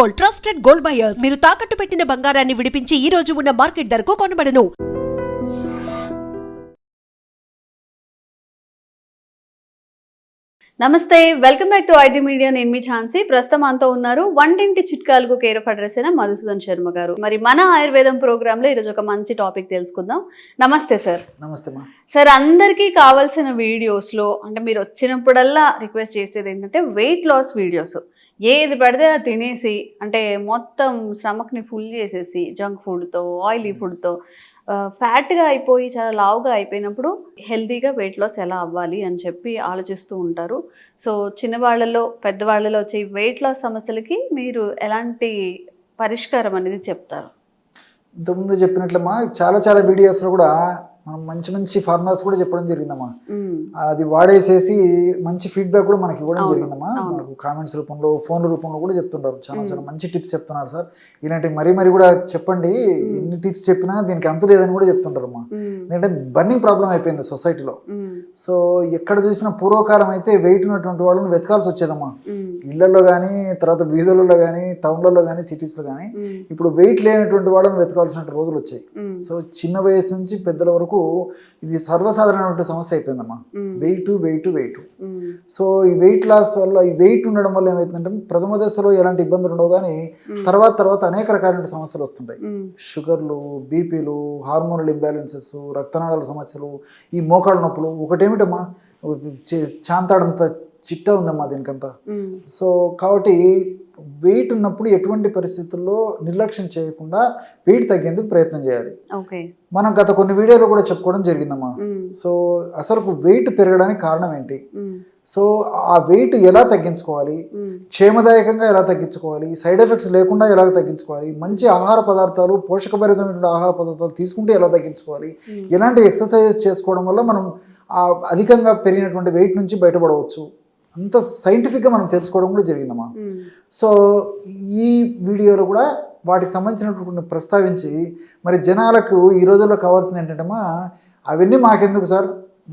Gold, trusted gold buyers. మీరు తాకట్టు పెట్టిన బంగారాన్ని విడిపించి ఈ రోజు ఉన్న మార్కెట్ ధరకు కొనబడను. నమస్తే, welcome back to IT media. నేను మీ ఝాన్సీ. ప్రస్తుతం అంతా ఉన్నారు వంటింటి చిట్కాలకు కేర్ ఆఫ్ అడ్రస్ అయిన మధుసూదన్ శర్మ గారు. మరి మన ఆయుర్వేదం ప్రోగ్రామ్ లో ఈరోజు ఒక మంచి టాపిక్ తెలుసుకుందాం. నమస్తే సార్. నమస్తే మా సార్, అందరికీ కావాల్సిన వీడియోస్ లో అంటే మీరు వచ్చినప్పుడల్లా రిక్వెస్ట్ చేసేది ఏంటంటే వెయిట్ లాస్ వీడియోస్. ఏది పడితే అది తినేసి అంటే మొత్తం స్టమక్ని ఫుల్ చేసేసి జంక్ ఫుడ్తో, ఆయిలీ ఫుడ్తో ఫ్యాట్గా అయిపోయి చాలా లావుగా అయిపోయినప్పుడు హెల్తీగా వెయిట్ లాస్ ఎలా అవ్వాలి అని చెప్పి ఆలోచిస్తూ ఉంటారు. సో చిన్నవాళ్ళలో పెద్దవాళ్ళలో వచ్చే వెయిట్ లాస్ సమస్యలకి మీరు ఎలాంటి పరిష్కారం అనేది చెప్తారు? ఇంతకుముందు చెప్పినట్లమ్మా చాలా వీడియోస్లో కూడా మనం మంచి ఫార్ములాస్ కూడా చెప్పడం జరిగిందమ్మా. అది వాడేసేసి మంచి ఫీడ్బ్యాక్ కూడా మనకి ఇవ్వడం జరిగిందమ్మా. మనకు కామెంట్స్ రూపంలో, ఫోన్ల రూపంలో కూడా చెప్తుంటారు. చాలా మంచి టిప్స్ చెప్తున్నారు సార్, ఇలాంటివి మరీ కూడా చెప్పండి, ఎన్ని టిప్స్ చెప్పినా దీనికి అంతు లేదని కూడా చెప్తుంటారమ్మా. ఎందుకంటే బర్నింగ్ ప్రాబ్లం అయిపోయింది సొసైటీలో. సో ఎక్కడ చూసినా పూర్వకాలం అయితే వెయిట్ ఉన్నటువంటి వాళ్ళని వెతకాల్సి వచ్చేదమ్మా. ఇళ్లలో కానీ, తర్వాత వీధులలో కానీ, టౌన్లలో కానీ, సిటీస్లో కానీ. ఇప్పుడు వెయిట్ లేనటువంటి వాళ్ళని వెతకాల్సిన రోజులు వచ్చాయి. సో చిన్న వయసు నుంచి పెద్దల వరకు ఇది సర్వసాధారణమైన సమస్య అయిపోయిందమ్మా. వెయిట్. సో ఈ వెయిట్ లాస్ వల్ల, ఈ వెయిట్ ఉండడం వల్ల ఏమవుతుందంటే ప్రథమ దశలో ఎలాంటి ఇబ్బందులు ఉండవు, కానీ తర్వాత అనేక రకాలైన సమస్యలు వస్తుంటాయి. షుగర్లు, బీపీలు, హార్మోనల్ ఇంబ్యాలెన్సెస్, రక్తనాళాల సమస్యలు, ఈ మోకాళ్ళ నొప్పులు. ఒకటేమిటమ్మా, చాంతాడంత చిట్టా ఉందమ్మా దీనికంతా. సో కాబట్టి వెయిట్ ఉన్నప్పుడు ఎటువంటి పరిస్థితుల్లో నిర్లక్ష్యం చేయకుండా వెయిట్ తగ్గేందుకు ప్రయత్నం చేయాలి. మనం గత కొన్ని వీడియోలో కూడా చెప్పుకోవడం జరిగిందమ్మా. సో అసలు వెయిట్ పెరగడానికి కారణం ఏంటి, సో ఆ వెయిట్ ఎలా తగ్గించుకోవాలి, క్షేమదాయకంగా ఎలా తగ్గించుకోవాలి, సైడ్ ఎఫెక్ట్స్ లేకుండా ఎలా తగ్గించుకోవాలి, మంచి ఆహార పదార్థాలు, పోషకభరితమైనటువంటి ఆహార పదార్థాలు తీసుకుంటే ఎలా తగ్గించుకోవాలి, ఎలాంటి ఎక్సర్సైజెస్ చేసుకోవడం వల్ల మనం ఆ అధికంగా పెరిగినటువంటి వెయిట్ నుంచి బయటపడవచ్చు, అంత సైంటిఫిక్గా మనం తెలుసుకోవడం కూడా జరిగిందమ్మా. సో ఈ వీడియోలో కూడా వాటికి సంబంధించినటువంటి ప్రస్తావించి మరి జనాలకు ఈ రోజుల్లో కావాల్సింది ఏంటంటమ్మా, అవన్నీ మాకెందుకు సార్,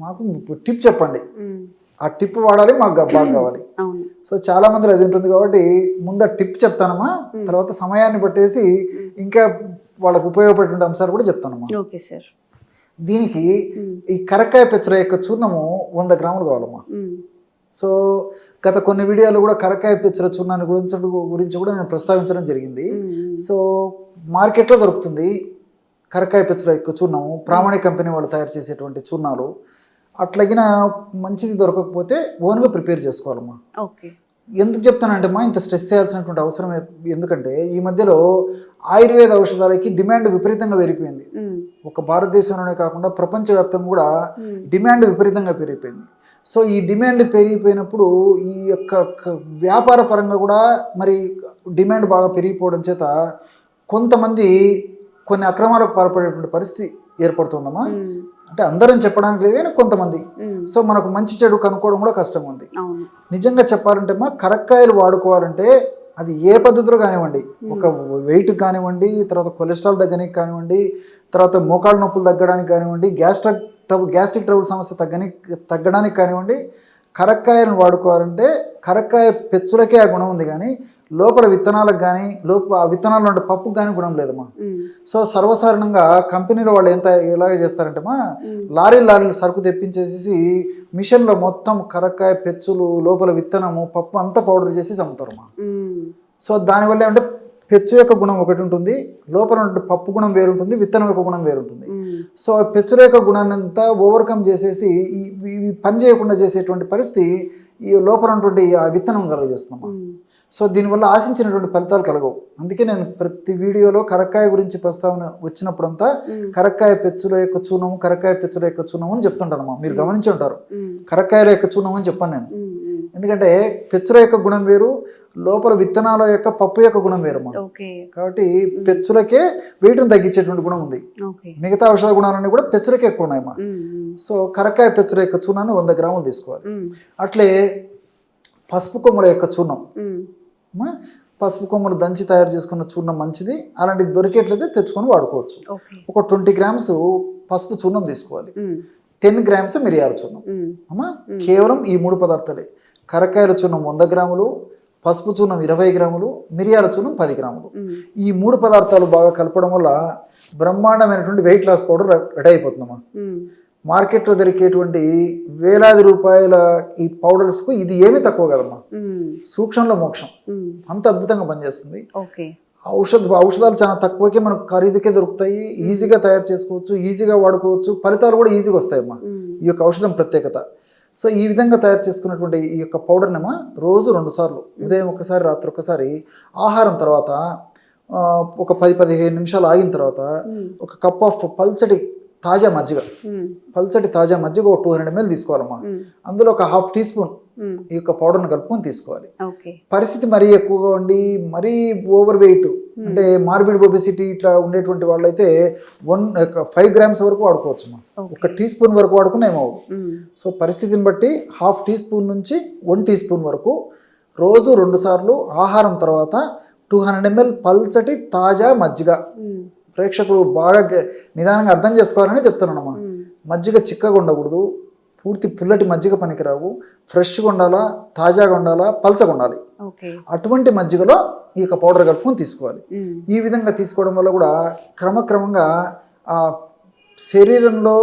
మాకు టిప్ చెప్పండి, ఆ టిప్ వాడాలి, మాకు బాగా కావాలి. సో చాలా మంది అది ఉంటుంది కాబట్టి ముందు ఆ టిప్ చెప్తానమ్మా, తర్వాత సమయాన్ని పట్టేసి ఇంకా వాళ్ళకు ఉపయోగపడే అంశాలు కూడా చెప్తానమ్మా. Okay sir. దీనికి ఈ కరక్కాయ పెచ్చర యొక్క చూర్ణము 100 గ్రాములు కావాలమ్మా. సో గత కొన్ని వీడియోలు కూడా కరక్కాయ పెచ్చర చూర్ణాన్ని గురించి కూడా నేను ప్రస్తావించడం జరిగింది. సో మార్కెట్లో దొరుకుతుంది కరక్కాయ పెచ్చర యొక్క చూర్ణము, ప్రామాణిక కంపెనీ వాళ్ళు తయారు చేసేటువంటి చూర్ణాలు. అట్లాగిన మంచిది దొరకకపోతే ఓన్గా ప్రిపేర్ చేసుకోవాలమ్మా. ఎందుకు చెప్తానంటే మా ఇంత స్ట్రెస్ చేయాల్సినటువంటి అవసరం ఎందుకంటే ఈ మధ్యలో ఆయుర్వేద ఔషధాలకి డిమాండ్ విపరీతంగా పెరిగిపోయింది. ఒక భారతదేశంలోనే కాకుండా ప్రపంచవ్యాప్తంగా కూడా డిమాండ్ విపరీతంగా పెరిగిపోయింది. సో ఈ డిమాండ్ పెరిగిపోయినప్పుడు ఈ యొక్క వ్యాపార పరంగా కూడా మరి డిమాండ్ బాగా పెరిగిపోవడం చేత కొంతమంది కొన్ని అక్రమాలకు పాల్పడేటువంటి పరిస్థితి ఏర్పడుతుందమ్మా. అంటే అందరం చెప్పడానికి లేదు కానీ కొంతమంది. సో మనకు మంచి చెడు కనుక్కోవడం కూడా కష్టంగా ఉంది. నిజంగా చెప్పాలంటే మా కరక్కాయలు వాడుకోవాలంటే అది ఏ పద్ధతిలో కానివ్వండి, ఒక వెయిట్ కానివ్వండి, తర్వాత కొలెస్ట్రాల్ తగ్గడానికి కానివ్వండి, తర్వాత మోకాళ్ళ నొప్పులు తగ్గడానికి కానివ్వండి, గ్యాస్ట్రిక్ ట్రబుల్ సమస్య తగ్గడానికి కానివ్వండి, కరక్కాయలను వాడుకోవాలంటే కరక్కాయ పెచ్చులకే ఆ గుణం ఉంది, కానీ లోపల విత్తనాలకు కానీ ఆ విత్తనాలు ఉండే పప్పుకు కానీ గుణం లేదమ్మా. సో సర్వసాధారణంగా కంపెనీలో వాళ్ళు ఎలాగ చేస్తారంటే మా లారీలు సరుకు తెప్పించేసి మిషన్లో మొత్తం కరక్కాయ పెచ్చులు, లోపల విత్తనము, పప్పు అంతా పౌడర్ చేసి అమ్ముతారమ్మా. సో దానివల్ల ఏమంటే పెచ్చు యొక్క గుణం ఒకటి ఉంటుంది, లోపల పప్పు గుణం వేరుంటుంది, విత్తనం యొక్క గుణం వేరుంటుంది. సో పెచ్చుల యొక్క గుణాన్ని అంతా ఓవర్కమ్ చేసేసి ఈ పని చేయకుండా చేసేటువంటి పరిస్థితి ఈ లోపల ఉన్నటువంటి ఆ విత్తనం కలుగజేస్తున్నాం. సో దీనివల్ల ఆశించినటువంటి ఫలితాలు కలగవు. అందుకే నేను ప్రతి వీడియోలో కరక్కాయ గురించి ప్రస్తావన వచ్చినప్పుడంతా కరక్కాయ పెచ్చుల యొక్క చూర్ణము, కరక్కాయ పెచ్చుల యొక్క చూర్ణము అని చెప్తుంటానమ్మా. మీరు గమనించి ఉంటారు, కరక్కాయల యొక్క చూర్ణం అని చెప్పాను నేను. ఎందుకంటే పెచ్చుల యొక్క గుణం వేరు, లోపల విత్తనాల యొక్క పప్పు యొక్క గుణం వేరమ్మా. కాబట్టి పెచ్చులకే వెయిట్ను తగ్గించేటువంటి గుణం ఉంది. మిగతా ఔషధ గుణాలన్నీ కూడా పెచ్చులకే ఎక్కువ ఉన్నాయమ్మా. సో కరక్కాయ పెచ్చుల యొక్క చూర్ణాన్ని 100 గ్రాములు తీసుకోవాలి. అట్లే పసుపు కొమ్మల యొక్క చూర్ణం, పసుపు కొమ్మలు దంచి తయారు చేసుకున్న చూర్ణం మంచిది. అలాంటిది దొరికేట్లయితే తెచ్చుకొని వాడుకోవచ్చు. ఒక 20 గ్రామ్స్ పసుపు చూర్ణం తీసుకోవాలి, 10 గ్రామ్స్ మిరియాల చూర్ణం అమ్మా. కేవలం ఈ 3 పదార్థాలే. కరక్కాయల చూర్ణం 100 గ్రాములు, పసుపు చూర్ణం 20 గ్రాములు, మిరియాల చూర్ణం 10 గ్రాములు. ఈ 3 పదార్థాలు బాగా కలపడం వల్ల బ్రహ్మాండమైనటువంటి వెయిట్ లాస్ పౌడర్ రెడీ అయిపోతుందమ్మా. మార్కెట్లో దొరికేటువంటి వేలాది రూపాయల ఈ పౌడర్స్కు ఇది ఏమీ తక్కువ కదమ్మా. సూక్ష్మంలో మోక్షం, అంత అద్భుతంగా పనిచేస్తుంది. ఔషధాలు చాలా తక్కువకే మనకు ఖరీదుకే దొరుకుతాయి, ఈజీగా తయారు చేసుకోవచ్చు, ఈజీగా వాడుకోవచ్చు, ఫలితాలు కూడా ఈజీగా వస్తాయమ్మా. ఈ యొక్క ఔషధం ప్రత్యేకత. సో ఈ విధంగా తయారు చేసుకున్నటువంటి ఈ యొక్క పౌడర్నేమో రోజు 2 సార్లు, ఉదయం ఒకసారి, రాత్రి ఒకసారి, ఆహారం తర్వాత ఒక 10-15 నిమిషాలు ఆగిన తర్వాత ఒక కప్ ఆఫ్ పల్చటి తాజా మజ్జిగ, ఒక 200 ml తీసుకోవాలమ్మా. అందులో ఒక 1/2 టీ స్పూన్ ఈ యొక్క పౌడర్ని కలుపుకొని తీసుకోవాలి. పరిస్థితి మరీ ఎక్కువగా ఉండి మరీ ఓవర్ వెయిట్ అంటే మార్బిడ్ ఒబెసిటీ ఇట్లా ఉండేటువంటి వాళ్ళైతే 5 grams వరకు వాడుకోవచ్చు. ఒక టీ స్పూన్ వరకు వాడుకున్నా ఏమవుదు. సో పరిస్థితిని బట్టి 1/2 టీ స్పూన్ నుంచి 1 టీ స్పూన్ వరకు రోజు 2 సార్లు, ఆహారం తర్వాత 200 ml పల్చటి తాజా మజ్జిగ. ప్రేక్షకులు బాగా నిదానంగా అర్థం చేసుకోవాలని చెప్తున్నానమ్మా. మజ్జిగ చిక్కగా ఉండకూడదు, పూర్తి పుల్లటి మజ్జిగ పనికిరావు, ఫ్రెష్గా ఉండాలా, తాజాగా ఉండాలా, పల్చగా ఉండాలి. అటువంటి మజ్జిగలో ఈ యొక్క పౌడర్ కలుపుకొని తీసుకోవాలి. ఈ విధంగా తీసుకోవడం వల్ల కూడా క్రమక్రమంగా ఆ శరీరంలో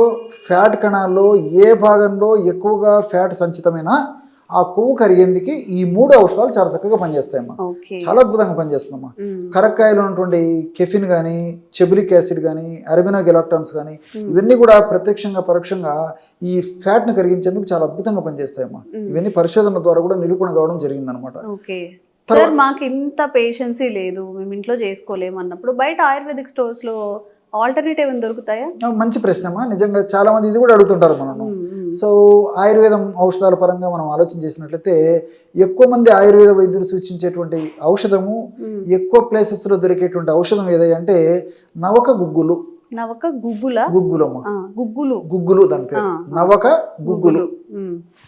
ఫ్యాట్ కణాల్లో ఏ భాగంలో ఎక్కువగా ఫ్యాట్ సంచితమైనా ఆ కొవ్వు కరిగేందుకు ఈ 3 ఔషధాలు చాలా చక్కగా పనిచేస్తాయమ్మా. చాలా అద్భుతంగా పనిచేస్తుందమ్మా. కరక్కాయలో ఉన్నటువంటి కెఫిన్ కానీ, చెబులిక్ యాసిడ్ కానీ, అరబినోగెలాక్టాన్స్ కానీ, ఇవన్నీ కూడా ప్రత్యక్షంగా పరోక్షంగా ఈ ఫ్యాట్ను కరిగించేందుకు చాలా అద్భుతంగా పనిచేస్తాయమ్మా. ఇవన్నీ పరిశోధనల ద్వారా కూడా నిరూపణ కావడం జరిగిందనమాట. సార్ మాకు ఇంత పేషెన్సీ లేదు, మేము ఇంట్లో చేసుకోలేము అన్నప్పుడు బయట ఆయుర్వేదిక్ స్టోర్స్ లో ఆల్టర్నేటివ్ ఏమైనా దొరుకుతాయా? మంచి ప్రశ్నమా. నిజంగా చాలా మంది ఇది కూడా అడుగుతుంటారు మనము. సో ఆయుర్వేదం ఔషధాల పరంగా మనం ఆలోచన చేసినట్లయితే ఎక్కువ మంది ఆయుర్వేద వైద్యులు సూచించేటువంటి ఔషధము, ఎక్కువ ప్లేసెస్ లో దొరికేటువంటి ఔషధం ఏదంటే నవక గుగ్గులు. గుగ్గులు దాని పేరు నవక గుగ్గులు.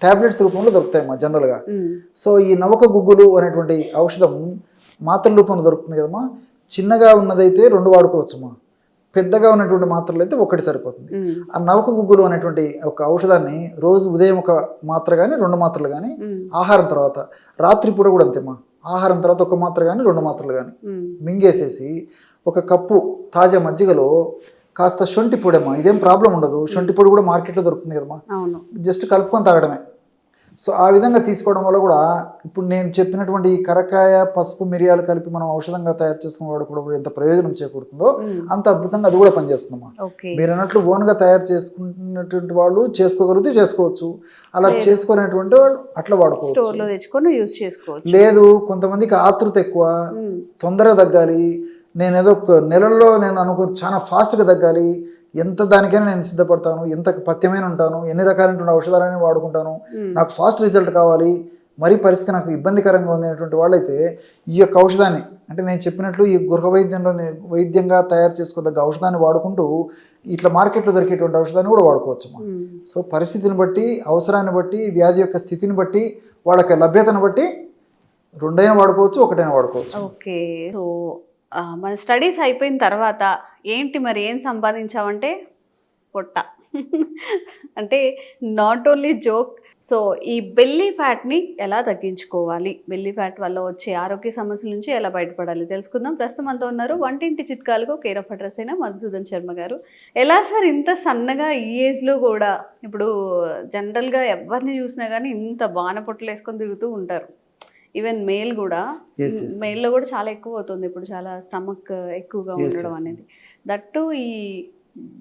టాబ్లెట్స్ రూపంలో దొరుకుతాయమ్మా జనరల్ గా. సో ఈ నవక గుగ్గులు అనేటువంటి ఔషధం మాత్రల రూపంలో దొరుకుతుంది కదమ్మా. చిన్నగా ఉన్నదైతే 2 వాడుకోవచ్చుమా, పెద్దగా ఉన్నటువంటి మాత్రలు అయితే 1 సరిపోతుంది. ఆ నవక గుగ్గులు అనేటువంటి ఒక ఔషధాన్ని రోజు ఉదయం 1 మాత్ర కానీ 2 మాత్రలు కానీ, ఆహారం తర్వాత, రాత్రి పూట కూడా అంతేమ్మా, ఆహారం తర్వాత 1 మాత్ర కానీ 2 మాత్రలు కానీ మింగేసేసి 1 కప్పు తాజా మజ్జిగలో కాస్త శొంఠి పొడి అమ్మా. ఇదేం ప్రాబ్లం ఉండదు, శొంఠి పొడి కూడా మార్కెట్లో దొరుకుతుంది కదమ్మా, జస్ట్ కలుపుకొని తాగడమే. సో ఆ విధంగా తీసుకోవడం వల్ల కూడా ఇప్పుడు నేను చెప్పినటువంటి ఈ కరకాయ, పసుపు, మిరియాలు కలిపి మనం ఔషధంగా తయారు చేసుకున్న వాడు ఎంత ప్రయోజనం చేకూరుతుందో అంత అద్భుతంగా అది కూడా పనిచేస్తుందమ్మా. మీరు అన్నట్లు ఓన్గా తయారు చేసుకున్నటువంటి వాళ్ళు చేసుకోగలిగితే చేసుకోవచ్చు, అలా చేసుకునేటువంటి వాళ్ళు అట్లా వాడుకోవచ్చు. లేదు కొంతమందికి ఆతృత ఎక్కువ, తొందరగా తగ్గాలి, నేను ఏదో నెలల్లో నేను చాలా ఫాస్ట్గా తగ్గాలి, ఎంత దానికైనా నేను సిద్ధపడతాను, ఎంత పథ్యమైన ఉంటాను, ఎన్ని రకాలైనటువంటి ఔషధాలని వాడుకుంటాను, నాకు ఫాస్ట్ రిజల్ట్ కావాలి, మరీ పరిస్థితి నాకు ఇబ్బందికరంగా ఉంది అనేటువంటి వాళ్ళైతే ఈ యొక్క ఔషధాన్ని అంటే నేను చెప్పినట్లు ఈ గృహ వైద్యంగా తయారు చేసుకోదగ్గ ఔషధాన్ని వాడుకుంటూ ఇట్లా మార్కెట్లో దొరికేటువంటి ఔషధాన్ని కూడా వాడుకోవచ్చు. సో పరిస్థితిని బట్టి, అవసరాన్ని బట్టి, వ్యాధి యొక్క స్థితిని బట్టి, వాళ్ళకి లభ్యతను బట్టి 2 వాడుకోవచ్చు, 1 వాడుకోవచ్చు. ఓకే. సో మన స్టడీస్ అయిపోయిన తర్వాత ఏంటి మరి ఏం సంపాదించావంటే పొట్ట అంటే నాట్ ఓన్లీ జోక్. సో ఈ బెల్లీ ఫ్యాట్ని ఎలా తగ్గించుకోవాలి, బెల్లీ ఫ్యాట్ వల్ల వచ్చే ఆరోగ్య సమస్యల నుంచి ఎలా బయటపడాలి తెలుసుకుందాం. ప్రస్తుతం అంతా ఉన్నారు వంటింటి చిట్కాలకు కేర్ ఆఫ్ అడ్రస్ అయిన మధుసూదన్ శర్మ గారు. ఎలా సార్ ఇంత సన్నగా ఈ ఏజ్లో కూడా? ఇప్పుడు జనరల్గా ఎవరిని చూసినా కానీ ఇంత బాణ పొట్టలు వేసుకొని తిరుగుతూ ఉంటారు. ఈవెన్ మేల్ కూడా, మేల్లో కూడా చాలా ఎక్కువ అవుతుంది ఇప్పుడు, చాలా స్టమక్ ఎక్కువగా ఉండడం అనేది. దట్టు ఈ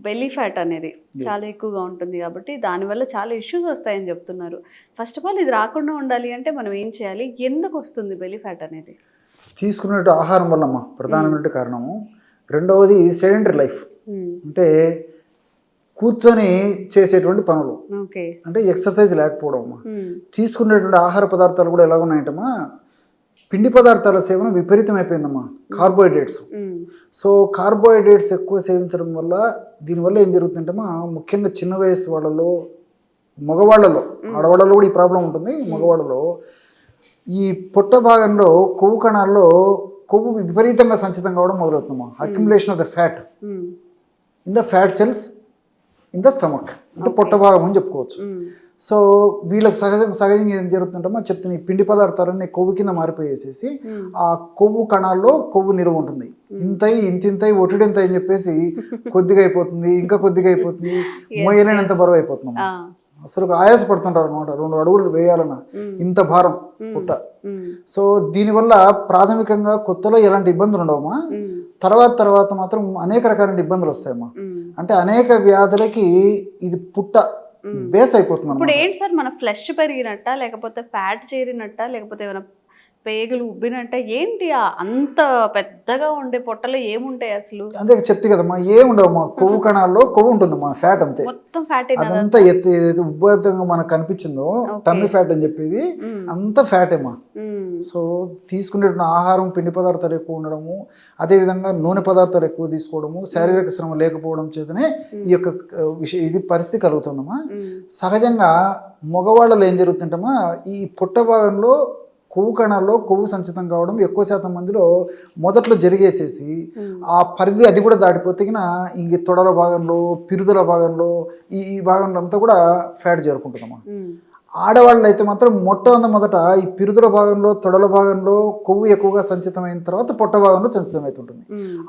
బెల్లీ ఫ్యాట్ అనేది చాలా ఎక్కువగా ఉంటుంది కాబట్టి దానివల్ల చాలా ఇష్యూస్ వస్తాయని చెప్తున్నారు. ఫస్ట్ ఆఫ్ ఆల్ ఇది రాకుండా ఉండాలి అంటే మనం ఏం చేయాలి, ఎందుకు వస్తుంది బెల్లీ ఫ్యాట్ అనేది? తీసుకున్నట్టు ఆహారం వల్లమ్మా ప్రధానమైన కారణము. రెండవది సెడెంటరీ లైఫ్, అంటే కూర్చొని చేసేటువంటి పనులు, అంటే ఎక్సర్సైజ్ లేకపోవడం అమ్మా. తీసుకునేటువంటి ఆహార పదార్థాలు కూడా ఎలా ఉన్నాయంటమ్మా, పిండి పదార్థాల సేవన విపరీతం అయిపోయిందమ్మా. కార్బోహైడ్రేట్స్, సో కార్బోహైడ్రేట్స్ ఎక్కువ సేవించడం వల్ల దీనివల్ల ఏం జరుగుతుందంటమ్మా, ముఖ్యంగా చిన్న వయసు వాళ్ళలో, మగవాళ్ళలో, ఆడవాళ్ళలో కూడా ఈ ప్రాబ్లం ఉంటుంది. మగవాళ్ళలో ఈ పొట్ట భాగంలో కొవ్వు కణాల్లో కొవ్వు విపరీతంగా సంచితం కావడం మొదలవుతుందమ్మా. Accumulation of the fat in the fat cells in the stomach, అంటే పొట్ట భాగం అని చెప్పుకోవచ్చు. సో వీళ్ళకి సహజంగా ఏం జరుగుతుంటామో చెప్తున్నా, ఈ పిండి పదార్థాలన్నీ కొవ్వు కింద మారిపోయేసేసి ఆ కొవ్వు కణాల్లో కొవ్వు నిల్వ ఉంటుంది. ఇంతింతై ఒటిడింత అని చెప్పేసి కొద్దిగా అయిపోతుంది, ఇంకా కొద్దిగా అయిపోతుంది, మోయలేనంత బరువు అయిపోతుంది. అసలు ఆయాస పడుతుంటారు అనమాట 2 అడుగులు వేయాలన్నా, ఇంత భారం పుట్ట. సో దీనివల్ల ప్రాథమికంగా కొత్తలో ఎలాంటి ఇబ్బందులు ఉండవమ్మా, తర్వాత మాత్రం అనేక రకాల ఇబ్బందులు వస్తాయమ్మా. అంటే అనేక వ్యాధులకి ఇది పుట్ట బేస్ అయిపోతుంది. ఇప్పుడు ఏంటి సార్, మన ఫ్లెష్ పెరిగినట్ట, లేకపోతే ఫ్యాట్ చేరినట్ట, లేకపోతే ఏమైనా పేగులు ఉబ్బినట్ట, ఏంటి అంత పెద్దగా ఉండే పొట్టలో ఏముంటాయి అసలు? అంతే చెప్తే కదమ్మా, ఏముండవమ్మా, కొవ్వు కణాల్లో కొవ్వు ఉంటుందమ్మా, ఫ్యాట్ అంతే, మొత్తం ఫ్యాట్. అదంతా ఏదైతే ఉబ్బతంగా మనకు కనిపించిందో టమ్మీ ఫ్యాట్ అని చెప్పేది అంత ఫ్యాట్ ఏమా. సో తీసుకునే ఆహారం పిండి పదార్థాలు ఎక్కువ ఉండడము, అదేవిధంగా నూనె పదార్థాలు ఎక్కువ తీసుకోవడము, శారీరక శ్రమ లేకపోవడం చేతనే ఈ యొక్క ఇది పరిస్థితి కలుగుతుందమ్మా. సహజంగా మగవాళ్ళలో ఏం జరుగుతుంటమ్మా, ఈ పుట్ట భాగంలో కొవ్వు కణాల్లో కొవ్వు సంచితం కావడం ఎక్కువ శాతం మందిలో మొదట్లో జరిగేసేసి ఆ పరిధి అది కూడా దాటిపోతే ఇంక తొడల భాగంలో, పిరుదల భాగంలో, ఈ భాగంలో అంతా కూడా ఫ్యాట్ చేరుకుంటుందమ్మా. ఆడవాళ్ళు అయితే మాత్రం మొట్టమొదట ఈ పిరుదల భాగంలో, తొడల భాగంలో కొవ్వు ఎక్కువగా సంచితమైన తర్వాత పొట్ట భాగంలో సంచితం అవుతుంటుంది.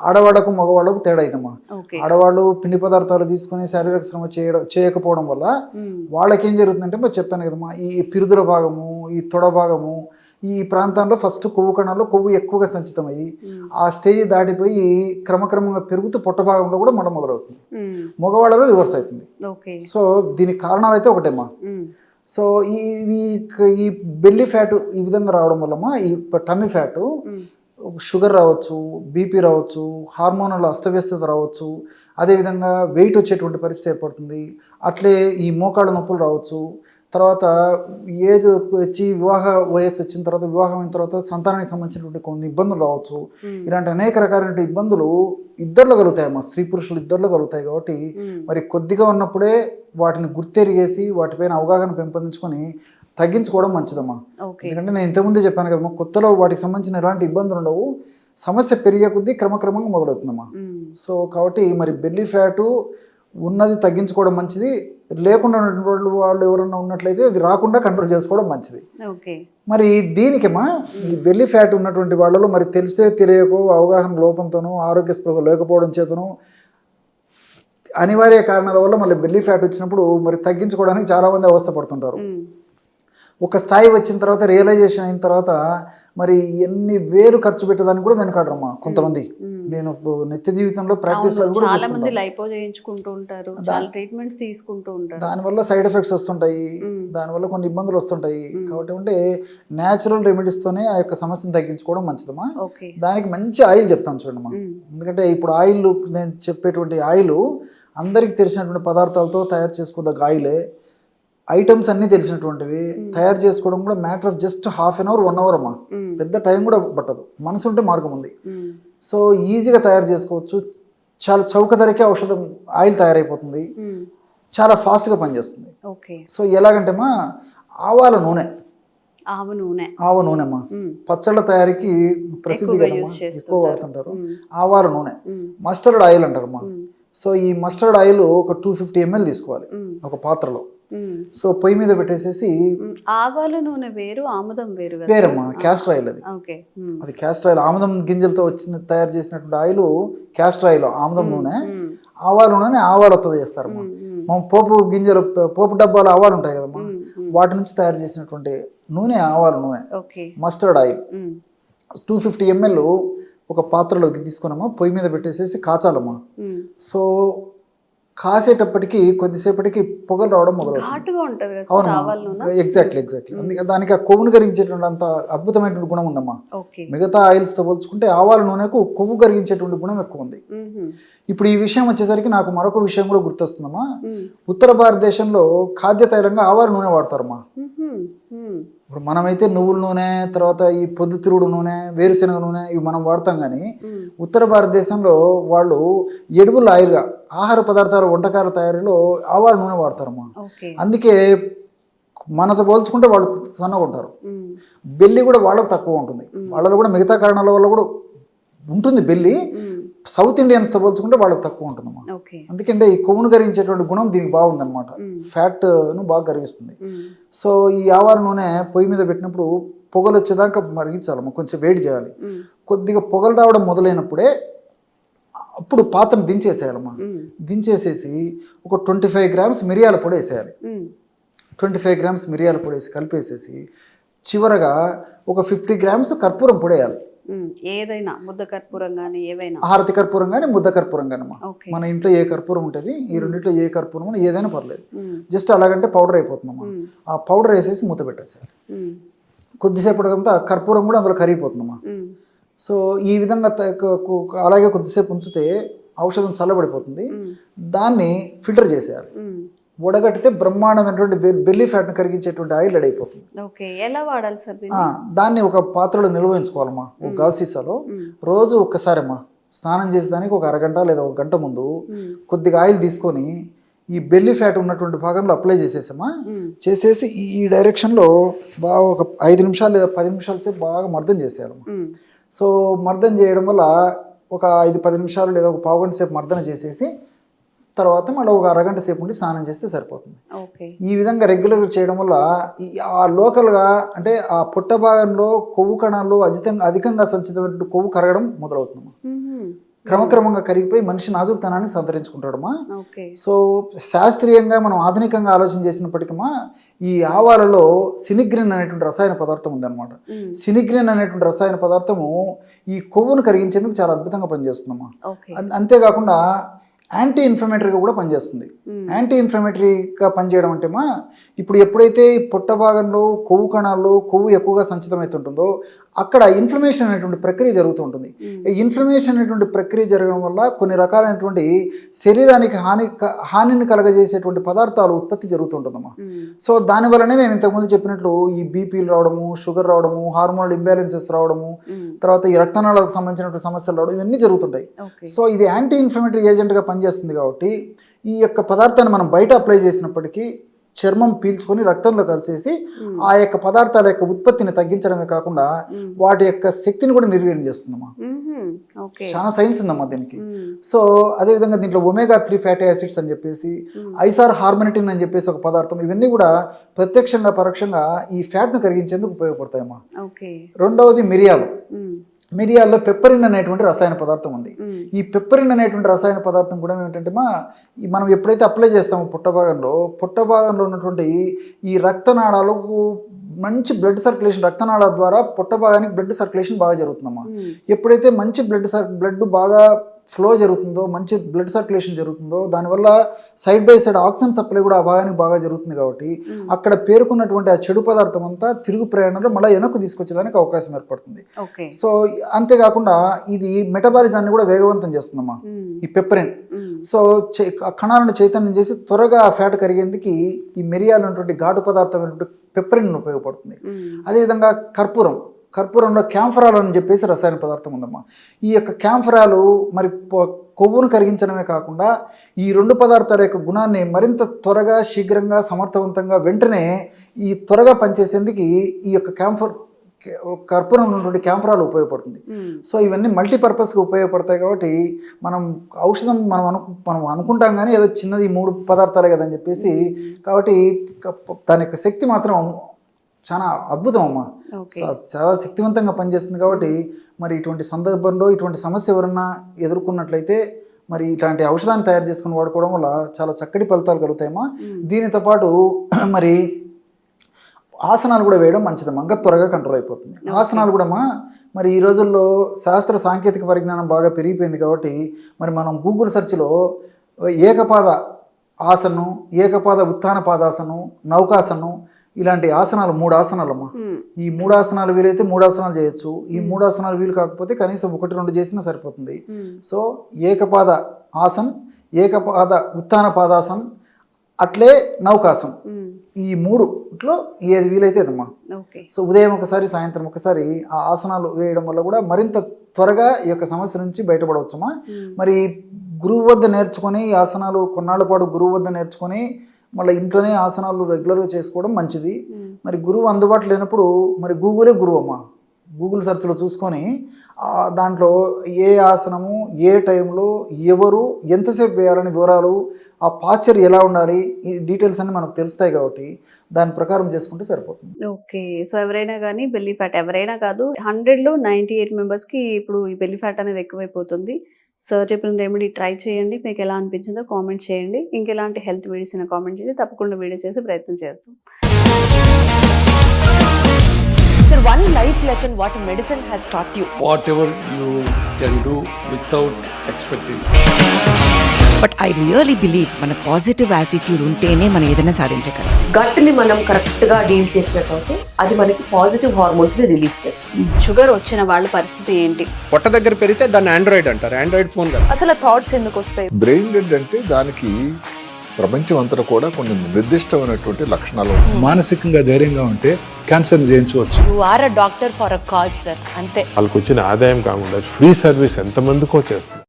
ఆడవాళ్లకు మగవాళ్ళకు తేడా అయితమ్మా. ఆడవాళ్ళు పిండి పదార్థాలు తీసుకొని శారీరక శ్రమ చేయకపోవడం వల్ల వాళ్ళకి ఏం జరుగుతుందంటే చెప్పాను కదమ్మా, ఈ పిరుదల భాగము, ఈ తొడ భాగము, ఈ ప్రాంతంలో ఫస్ట్ కొవ్వు కణాల్లో కొవ్వు ఎక్కువగా సంచితమయ్యి ఆ స్టేజ్ దాటిపోయి క్రమక్రమంగా పెరుగుతూ పొట్ట భాగంలో కూడా మొదలవుతుంది. మగవాళ్ళలో రివర్స్ అవుతుంది. సో దీనికి కారణాలు అయితే ఒకటేమ్మా. సో ఈ బెల్లీ ఫ్యాట్ ఈ విధంగా రావడం వల్లమ్మా, ఈ టమ్మీ ఫ్యాట్ షుగర్ రావచ్చు, బీపీ రావచ్చు, హార్మోనల్ అస్తవ్యస్తత రావచ్చు, అదేవిధంగా వెయిట్ వచ్చేటువంటి పరిస్థితి ఏర్పడుతుంది. అట్లే ఈ మోకాళ్ళ నొప్పులు రావచ్చు. తర్వాత ఏజ్ వచ్చి వివాహ వయస్సు వచ్చిన తర్వాత, వివాహం అయిన తర్వాత సంతానానికి సంబంధించినటువంటి కొన్ని ఇబ్బందులు రావచ్చు. ఇలాంటి అనేక రకాలైన ఇబ్బందులు ఇద్దరిలో కలుగుతాయమ్మా, స్త్రీ పురుషులు ఇద్దరిలో కలుగుతాయి. కాబట్టి మరి కొద్దిగా ఉన్నప్పుడే వాటిని గుర్తెరిగేసి వాటిపైన అవగాహన పెంపొందించుకొని తగ్గించుకోవడం మంచిదమ్మా. ఎందుకంటే నేను ఇంతకుముందే చెప్పాను కదమ్మా, కొత్తలో వాటికి సంబంధించిన ఎలాంటి ఇబ్బందులు ఉండవు, సమస్య పెరిగే కొద్దీ క్రమక్రమంగా మొదలవుతుందమ్మా. సో కాబట్టి మరి బెల్లీ ఫ్యాటు ఉన్నది తగ్గించుకోవడం మంచిది, లేకుండా వాళ్ళు ఎవరన్నా ఉన్నట్లయితే అది రాకుండా కంట్రోల్ చేసుకోవడం మంచిది. మరి దీనికేమా ఈ బెల్లీ ఫ్యాట్ ఉన్నటువంటి వాళ్ళలో మరి తెలియకో అవగాహన లోపంతోనూ ఆరోగ్య స్పృహ లేకపోవడం చేతను అనివార్య కారణాల వల్ల మళ్ళీ బెల్లీ ఫ్యాట్ వచ్చినప్పుడు మరి తగ్గించుకోవడానికి చాలామంది అవస్థపడుతుంటారు. ఒక స్థాయి వచ్చిన తర్వాత రియలైజేషన్ అయిన తర్వాత మరి ఎన్ని వేలు ఖర్చు పెట్టేదానికి కూడా వెనకాడరమ్మా కొంతమంది. నేను నిత్య జీవితంలో ప్రాక్టీస్ చాలా మంది లైపో చేయించుకుంటూ ఉంటారు, చాలా ట్రీట్మెంట్స్ తీసుకుంటూ ఉంటారు. దానివల్ల సైడ్ ఎఫెక్ట్స్ వస్తుంటాయి, దానివల్ల కొన్ని ఇబ్బందులు వస్తుంటాయి. కాబట్టి అంటే న్యాచురల్ రెమెడీస్ తోనే ఆ యొక్క సమస్యను తగ్గించుకోవడం మంచిదమ్మా. దానికి మంచి ఆయిల్ చెప్తాను చూడమ్మా. ఎందుకంటే ఇప్పుడు ఆయిల్ నేను చెప్పేటువంటి ఆయిల్ అందరికి తెలిసినటువంటి పదార్థాలతో తయారు చేసుకోదగ్గ ఆయిలే. ఐటమ్స్ అన్నీ తెలిసినటువంటివి, తయారు చేసుకోవడం కూడా matter of just ½ an hour 1 hour అమ్మా, పెద్ద టైం కూడా పట్టదు, మనసు ఉంటే మార్గం ఉంది. సో ఈజీగా తయారు చేసుకోవచ్చు, చాలా చౌక ధరకే ఔషధం ఆయిల్ తయారైపోతుంది, చాలా ఫాస్ట్గా పనిచేస్తుంది. సో ఎలాగంటేమా ఆవాల నూనె, ఆవ నూనెమ్మా పచ్చళ్ళ తయారీకి ప్రసిద్ధి కదమ్మా, ఎక్కువ వాడుతుంటారు. ఆవాల నూనె, మస్టర్డ్ ఆయిల్ అంటారమ్మా. సో ఈ మస్టర్డ్ ఆయిల్ ఒక 250 ml తీసుకోవాలి ఒక పాత్రలో. సో పొయ్యి మీద పెట్టేసేసి, ఆవాల నూనె వేరు, ఆముదం వేరు వేరమ్మా, క్యాస్టర్ ఆయిల్ అది. అది క్యాస్టర్ ఆయిల్, ఆముదం గింజలతో వచ్చిన తయారు చేసినటువంటి ఆయిల్ క్యాస్టర్ ఆయిల్, ఆముదం నూనె. ఆవాల నూనె ఆవాలతో చేస్తారమ్మా. మనం పోపు గింజలు, పోపు డబ్బాలు ఆవాలు ఉంటాయి కదమ్మా, వాటి నుంచి తయారు చేసినటువంటి నూనె ఆవాల నూనె. మస్టర్డ్ ఆయిల్ 250 ml ఒక పాత్రలోకి తీసుకున్నామా, పొయ్యి మీద పెట్టేసేసి కాచాలమ్మా. సో కాసేటప్పటికి కొద్దిసేపటికి పొగలు రావడం మొదలవుతుంది. అవునమ్మా, ఎగ్జాక్ట్లీ. అందుకే దానికి ఆ కొవ్వును కరిగించేటువంటి అంత అద్భుతమైనటువంటి గుణం ఉందమ్మా. మిగతా ఆయిల్స్ తో పోల్చుకుంటే ఆవాల నూనెకు కొవ్వు కరిగించేటువంటి గుణం ఎక్కువ ఉంది. ఇప్పుడు ఈ విషయం వచ్చేసరికి నాకు మరొక విషయం కూడా గుర్తొస్తుందమ్మా. ఉత్తర భారతదేశంలో ఖాద్య తైలంగా ఆవాల నూనె వాడతారమ్మా. ఇప్పుడు మనమైతే నువ్వుల నూనె, తర్వాత ఈ పొద్దుతిరుగుడు నూనె, వేరుశెనగ నూనె ఇవి మనం వాడతాం. కానీ ఉత్తర భారతదేశంలో వాళ్ళు ఎడిబుల్ ఆయిల్గా ఆహార పదార్థాలు, వంటకాల తయారీలో ఆవాల నూనె వాడతారమ్మా. అందుకే మనతో పోల్చుకుంటే వాళ్ళు సన్నగా ఉంటారు. బెల్లి కూడా వాళ్ళకు తక్కువ ఉంటుంది. వాళ్ళలో కూడా మిగతా కారణాల వల్ల కూడా ఉంటుంది బెల్లి, సౌత్ ఇండియన్స్తో పోల్చుకుంటే వాళ్ళకి తక్కువ ఉంటుందమ్మా. ఓకే. అందుకంటే ఈ కొవ్వును కరిగించేటువంటి గుణం దీనికి బాగుందన్నమాట, ఫ్యాట్ను బాగా కరిగిస్తుంది. సో ఈ ఆవాల నూనె పొయ్యి మీద పెట్టినప్పుడు పొగలు వచ్చేదాకా మరిగించాలమ్మా, కొంచెం వేడి చేయాలి. కొద్దిగా పొగలు రావడం మొదలైనప్పుడే అప్పుడు పాత్రను దించేసేయాలమ్మా. దించేసేసి ఒక 25 గ్రామ్స్ మిరియాల పొడి వేసేయాలి. 25 గ్రామ్స్ మిరియాల పొడి వేసి కలిపేసేసి చివరగా ఒక 50 గ్రామ్స్ కర్పూరం పొడి వేయాలి. ఏదైనా ముద్ద కర్పూరం కానీ ఏవైనా, హారతి కర్పూరం కానీ ముద్ద కర్పూరం కానీ అమ్మా, మన ఇంట్లో ఏ కర్పూరం ఉంటుంది ఈ రెండింటిలో ఏ కర్పూరం ఏదైనా పర్లేదు, జస్ట్ అలాగంటే పౌడర్ అయిపోతుందమ్మా. ఆ పౌడర్ వేసేసి మూత పెట్టేసారి కొద్దిసేపటికంతా కర్పూరం కూడా అందులో కరిగిపోతుందమ్మా. సో ఈ విధంగా అలాగే కొద్దిసేపు ఉంచితే ఔషధం చల్లబడిపోతుంది. దాన్ని ఫిల్టర్ చేసేయాలి. వడగట్టితే బ్రహ్మాండమైనటువంటి బెల్లీ ఫ్యాట్ని కరిగించేటువంటి ఆయిల్ రెడీ అయిపోతుంది. ఓకే. ఎలా వాడాలి సార్? దాన్ని ఒక పాత్రలో నిల్వ ఉంచుకోవాలమ్మా, ఒక గాజు సీసాలో. రోజు ఒక్కసారి అమ్మా స్నానం చేసేదానికి ఒక అరగంట లేదా ఒక గంట ముందు కొద్దిగా ఆయిల్ తీసుకొని ఈ బెల్లీ ఫ్యాట్ ఉన్నటువంటి భాగంలో అప్లై చేసేసామా. చేసేసి ఈ డైరెక్షన్లో బాగా ఒక 5 నిమిషాలు లేదా 10 నిమిషాల సేపు బాగా మర్దం చేసేయాలమ్మా. సో మర్దన చేయడం వల్ల ఒక 5-10 నిమిషాలు లేదా ఒక పావు గంట సేపు మర్దన చేసేసి తర్వాత మళ్ళీ ఒక అరగంట సేపు ఉండి స్నానం చేస్తే సరిపోతుంది. ఈ విధంగా రెగ్యులర్గా చేయడం వల్ల ఆ లోకల్గా అంటే ఆ పొట్ట భాగంలో కొవ్వు కణాలు అధికంగా సంచితమైన కొవ్వు కరగడం మొదలవుతుంది. క్రమక్రమంగా కరిగిపోయి మనిషి నాజుకుతనాన్ని సంతరించుకుంటాడమ్మా. సో శాస్త్రీయంగా మనం ఆధునికంగా ఆలోచన చేసినప్పటికీ ఈ ఆవాలలో సినిగ్రిన్ అనేటువంటి రసాయన పదార్థం ఉందన్నమాట. సినిగ్రిన్ అనేటువంటి రసాయన పదార్థము ఈ కొవ్వును కరిగించేందుకు చాలా అద్భుతంగా పనిచేస్తుందమ్మా. అంతేకాకుండా యాంటీ ఇన్ఫ్లమేటరీగా కూడా పనిచేస్తుంది. యాంటీ ఇన్ఫ్లమేటరీగా పనిచేయడం అంటేమా ఇప్పుడు ఎప్పుడైతే పొట్ట భాగంలో కొవ్వు కణాల్లో కొవ్వు ఎక్కువగా సంచితమవుతుంటుందో అక్కడ ఇన్ఫ్లమేషన్ అనేటువంటి ప్రక్రియ జరుగుతూ ఉంటుంది. ఇన్ఫ్లమేషన్ అనేటువంటి ప్రక్రియ జరగడం వల్ల కొన్ని రకాలైనటువంటి శరీరానికి హానిని కలగజేసేటువంటి పదార్థాలు ఉత్పత్తి జరుగుతుంటుందమ్మా. సో దానివల్లనే నేను ఇంతకుముందు చెప్పినట్లు ఈ బీపీలు రావడము, షుగర్ రావడము, హార్మోనల్ ఇంబ్యాలెన్సెస్ రావడము, తర్వాత ఈ రక్తనాళాలకు సంబంధించినటువంటి సమస్యలు రావడం, ఇవన్నీ జరుగుతుంటాయి. సో ఇది యాంటీ ఇన్ఫ్లమేటరీ ఏజెంట్గా పనిచేస్తుంది కాబట్టి ఈ యొక్క పదార్థాన్ని మనం బయట అప్లై చేసినప్పటికీ చర్మం పీల్చుకొని రక్తంలో కలిసేసి ఆ యొక్క పదార్థాల యొక్క ఉత్పత్తిని తగ్గించడమే కాకుండా వాటి యొక్క శక్తిని కూడా నిర్వీర్యం చేస్తుందమ్మా. చాలా సైన్స్ ఉందమ్మా దీనికి. సో అదేవిధంగా దీంట్లో ఒమేగా-3 ఫ్యాటీ యాసిడ్స్ అని చెప్పేసి, ఐసార్ హార్మనిటిన్ అని చెప్పేసి ఒక పదార్థం, ఇవన్నీ కూడా ప్రత్యక్షంగా పరోక్షంగా ఈ ఫ్యాట్ను కరిగించేందుకు ఉపయోగపడతాయమ్మా. రెండవది మిరియాలు. మిరియాల్లో పెప్పరిన్ అనేటువంటి రసాయన పదార్థం ఉంది. ఈ పెప్పరిన్ అనేటువంటి రసాయన పదార్థం కూడా ఏమిటంటే మనం ఎప్పుడైతే అప్లై చేస్తామో పొట్ట భాగంలో ఉన్నటువంటి ఈ రక్తనాళాలకు మంచి బ్లడ్ సర్క్యులేషన్, రక్తనాళాల ద్వారా పొట్ట భాగానికి బ్లడ్ సర్క్యులేషన్ బాగా జరుగుతుందమ్మా. ఎప్పుడైతే మంచి బ్లడ్ బాగా ఫ్లో జరుగుతుందో, మంచి బ్లడ్ సర్క్యులేషన్ జరుగుతుందో, దానివల్ల side by side oxygen supply కూడా ఆ భాగానికి బాగా జరుగుతుంది. కాబట్టి అక్కడ పేరుకున్నటువంటి ఆ చెడు పదార్థం అంతా తిరుగు ప్రయాణంలో మళ్ళీ వెనక్కు తీసుకొచ్చేదానికి అవకాశం ఏర్పడుతుంది. సో అంతేకాకుండా ఇది మెటబాలిజాన్ని కూడా వేగవంతం చేస్తుందమ్మా ఈ పెప్పరిన్. సో కణాలను చైతన్యం చేసి త్వరగా ఆ ఫ్యాట్ కరిగేందుకు ఈ మిరియాలు ఉన్నటువంటి ఘాటు పదార్థమైనటువంటి పెప్పరిన్ ఉపయోగపడుతుంది. అదేవిధంగా కర్పూరంలో క్యాంఫరాల్ అని చెప్పేసి రసాయన పదార్థం ఉందమ్మా. ఈ యొక్క క్యాంఫరాలు మరి కొవ్వును కరిగించడమే కాకుండా ఈ 2 పదార్థాల యొక్క గుణాన్ని మరింత త్వరగా, శీఘ్రంగా, సమర్థవంతంగా వెంటనే ఈ త్వరగా పనిచేసేందుకు ఈ యొక్క కర్పూరం ఉన్నటువంటి క్యాంఫరాలు ఉపయోగపడుతుంది. సో ఇవన్నీ మల్టీపర్పస్గా ఉపయోగపడతాయి. కాబట్టి మనం ఔషధం మనం అనుకుంటాం కానీ ఏదో చిన్నది 3 పదార్థాలే కదని చెప్పేసి, కాబట్టి దాని యొక్క శక్తి మాత్రం చాలా అద్భుతం అమ్మా. చాలా శక్తివంతంగా పనిచేస్తుంది. కాబట్టి మరి ఇటువంటి సందర్భంలో ఇటువంటి సమస్య ఎవరన్నా ఎదుర్కొన్నట్లయితే మరి ఇట్లాంటి ఔషధాన్ని తయారు చేసుకుని వాడుకోవడం వల్ల చాలా చక్కటి ఫలితాలు కలుగుతాయమ్మా. దీనితో పాటు మరి ఆసనాలు కూడా వేయడం మంచిదమ్మా, ఇంకా త్వరగా కంట్రోల్ అయిపోతుంది. ఆసనాలు కూడా మరి ఈ రోజుల్లో శాస్త్ర సాంకేతిక పరిజ్ఞానం బాగా పెరిగిపోయింది కాబట్టి మరి మనం గూగుల్ సెర్చ్లో ఏకపాద ఆసనం, ఏకపాద ఉత్థాన పాదాసనం, నౌకాసనం, ఇలాంటి ఆసనాలు 3 ఆసనాలమ్మా. ఈ 3 ఆసనాలు వీలైతే 3 ఆసనాలు చేయొచ్చు. ఈ 3 ఆసనాలు వీలు కాకపోతే కనీసం 1-2 చేసినా సరిపోతుంది. సో ఏకపాద ఆసన్, ఏకపాద ఉత్థాన పాదాసన్, అట్లే నౌకాసనం, ఈ 3లో ఏది వీలైతే అదమ్మా. సో ఉదయం ఒకసారి, సాయంత్రం ఒకసారి ఆ ఆసనాలు వేయడం వల్ల కూడా మరింత త్వరగా ఈ యొక్క సమస్య నుంచి బయటపడవచ్చమ్మా. మరి గురువు వద్ద నేర్చుకొని ఈ ఆసనాలు కొన్నాళ్ళ పాటు గురువు వద్ద నేర్చుకొని మళ్ళీ ఇంట్లోనే ఆసనాలు రెగ్యులర్గా చేసుకోవడం మంచిది. మరి గురువు అందుబాటులో లేనప్పుడు మరి గూగులే గురువు అమ్మా. గూగుల్ సెర్చ్లో చూసుకొని దాంట్లో ఏ ఆసనము ఏ టైంలో ఎవరు ఎంతసేపు వేయాలని వివరాలు, ఆ పాస్చర్ ఎలా ఉండాలి, ఈ డీటెయిల్స్ అన్నీ మనకు తెలుస్తాయి కాబట్టి దాని ప్రకారం చేసుకుంటే సరిపోతుంది. ఓకే. సో ఎవరైనా కానీ బెల్లీ ఫ్యాట్, ఎవరైనా కాదు 100లో 98 మెంబర్స్కి ఇప్పుడు ఈ బెల్లీ ఫ్యాట్ అనేది ఎక్కువైపోతుంది. సార్ చెప్పిన రెమెడీ ట్రై చేయండి. మీకు ఎలా అనిపించిందో కామెంట్ చేయండి. ఇంకెలాంటి హెల్త్ వీడియోస్ అయినా కామెంట్ చేయండి. తప్పకుండా వీడియో చేసి ప్రయత్నం చేద్దాం. Sir, one life lesson what medicine has taught you. Whatever you can do without expecting. But I really believe మన పాజిటివ్ యాటిట్యూడ్ ఉంటేనే మనం ఏదైనా సాధించగలం. గట్ని మనం కరెక్ట్గా డీల్ చేసినట్లయితే అది మనకి పాజిటివ్ హార్మోన్స్ని రిలీజ్ చేస్తుంది. షుగర్ వచ్చిన వాళ్ళ పరిస్థితి ఏంటి? పొట్ట దగ్గర పెరిగితే దాన్ని ఆండ్రాయిడ్ అంటారు, ఆండ్రాయిడ్ ఫోన్ కదా. అసలు థాట్స్ ఎందుకు వస్తాయి? బ్రెయిన్ డెడ్ అంటే దానికి ప్రపంచం అంతా కూడా కొన్ని నిర్దిష్టమైనటువంటి లక్షణాలు ఉంటాయి. మానసికంగా ధైర్యంగా ఉంటే క్యాన్సర్ జయించవచ్చు. You are a doctor for a cause, sir. అంతే. వాళ్ళకి వచ్చిన ఆదాయం కాకుండా ఫ్రీ సర్వీస్ ఎంతమందికో చేస్తుంది.